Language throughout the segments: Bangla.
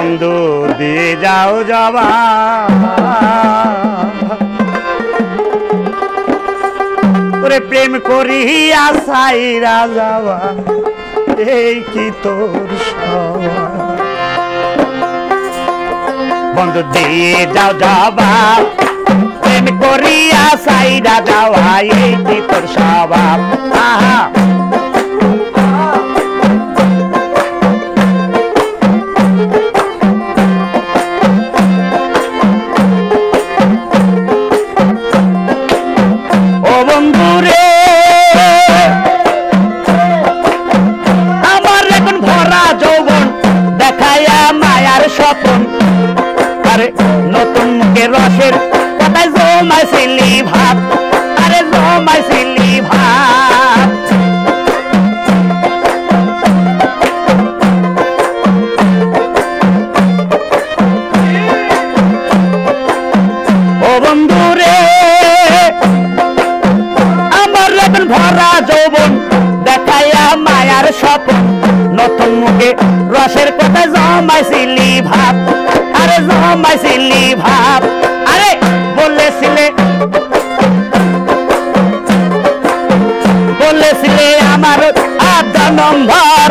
বন্ধু দিয়ে যাও জবাব ওরে প্রেম করিয়া সাইরা যাওয়া এই কি তোর স্বভাব বন্ধু দিয়ে যাও জবাব প্রেম করিয়া সাইরা যাওয়া এই কি তোর স্বভাব আহা নতুন মুখে রসের কথায় জমাইছিলি ভাব আরে জমাইছিলি ভাব ও বন্ধু রে আমার রতন ভরা যৌবন দেখাইয়া মায়ার স্বপন নতুন মুখে রসের কথায় জমাইছিলি ভাব আরে জমাইছিলি ভাব আরে বলেছিলে আমার আধা নম্বর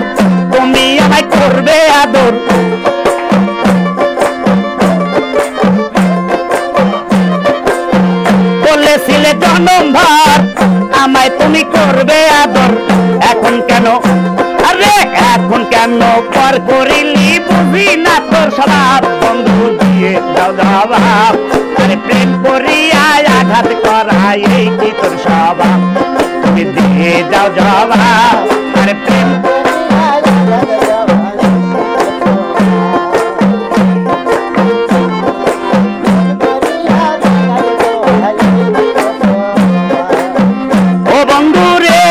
তুমি আমায় করবে আদর বলেছিলে নম্বর আমায় তুমি করবে আদর এখন কেন আরে এখন কেন পর করিলি বুঝি না তোর স্বভাব বন্ধু দিয়ে দাও জবাব আরে প্রেম করিয়া আঘাত করা এই কি তোর স্বভাব তুমি দিয়ে দাও জবাব আরে প্রেম ও বন্ধু রে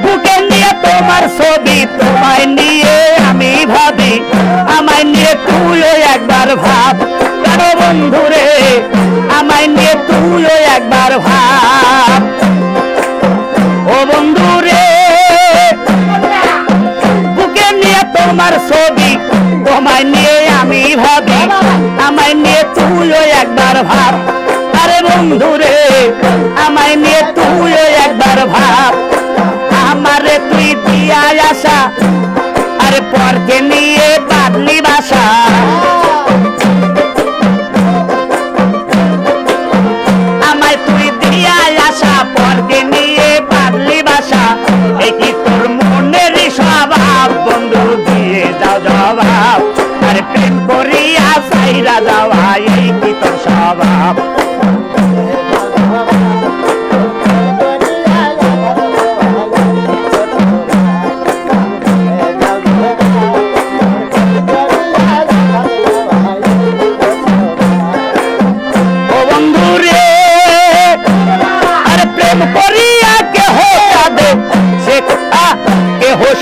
বুকে নিয়ে তোমার ছবি তোমায় নিয়ে আমি ভাবি আমায় নিয়ে তুইও একবার ভাব কেন বন্ধু রে আমায় নিয়ে তুইও একবার ভাব ও বন্ধু রে বুকে নিয়ে তোমার ছবি তোমায় নিয়ে আমি ভাবি আমায় নিয়ে তুইও একবার ভাব আরে বন্ধু রে আমায় নিয়ে তুইও একবার ভাব আমারে তুই দিয়া আসা আরে পরকে নিয়ে বাদলি বাসা আমায় তুই দিয়া আসা পরকে নিয়ে বাদলি বাসা এই কি তোর মনের স্বভাব বন্ধু দিয়ে যাও জবাব আরে প্রেম করিয়া সাইরা যাওয়া এই কি তোর স্বভাব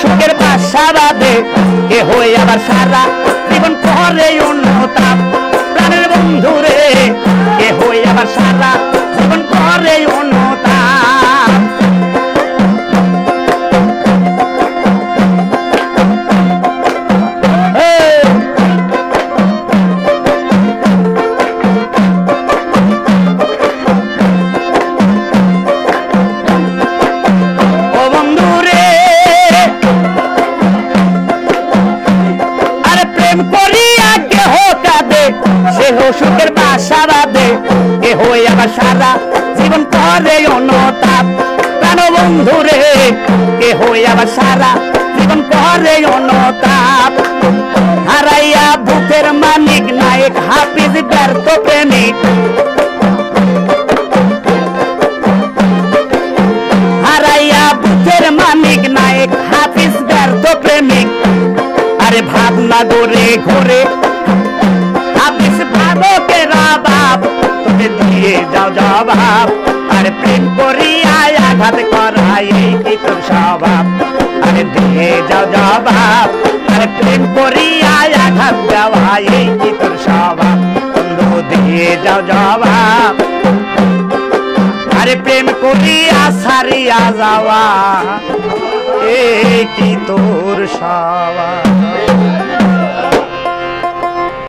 সুখের বাসা বাঁধে এ হয়ে আবার সারা জীবন করে অন্যতাপ প্রাণের বন্ধু রে এ হয়ে আবার সারা জীবন করে অন্যতাপ সুখের বাসা বাঁধে এ হয়ে আবার সারা জীবন করে অন্যতাপ প্রাণ বন্ধু রে এ হয়ে আবার সারা জীবন করে অন্যতাপ হারাইয়া বুকের মানিক নায়ক হাফিজ ব্যর্থ প্রেমিক হারাইয়া বুকের মানিক নায়ক হাফিজ ব্যর্থ প্রেমিক আরে ভাবনা গড়ে ঘরে দিয়ে যাও জবাব আরে প্রেম করিয়া আঘাত করা এই কি তোর স্বভাব আরে দিয়ে যাও জবাব আরে প্রেম করিয়া আঘাত দেওয়া এই কি তোর স্বভাব বন্ধু দিয়ে যাও জবাব আরে প্রেম করিয়া সারিয়া যাওয়া এই কি তোর স্বভাব।